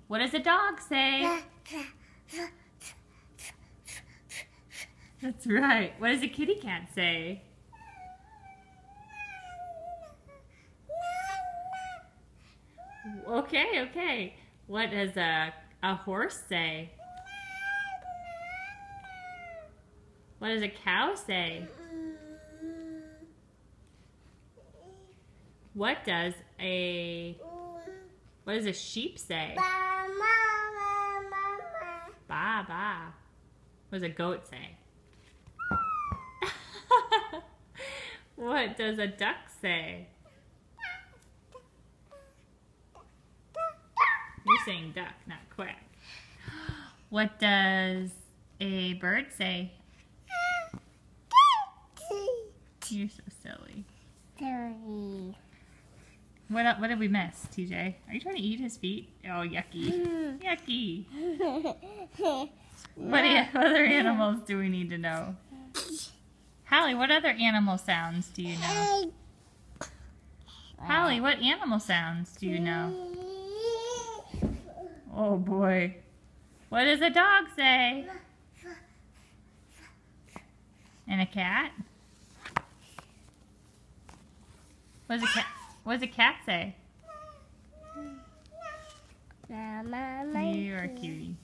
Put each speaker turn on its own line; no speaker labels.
What does a dog say? That's right. What does a kitty cat say? Okay. What does a horse say? What does a cow say? What does a sheep say? Ba ba. What does a goat say? What does a duck say? You're saying duck, not quack. What does a bird say? You're so silly.
Sorry.
What did we miss, TJ? Are you trying to eat his feet? Oh, yucky. Yucky. What other animals do we need to know? Hallie, what other animal sounds do you know? Hallie, what animal sounds do you know? Oh boy. What does a dog say? And a cat? What does a cat say?
Mama,
You are a cutie.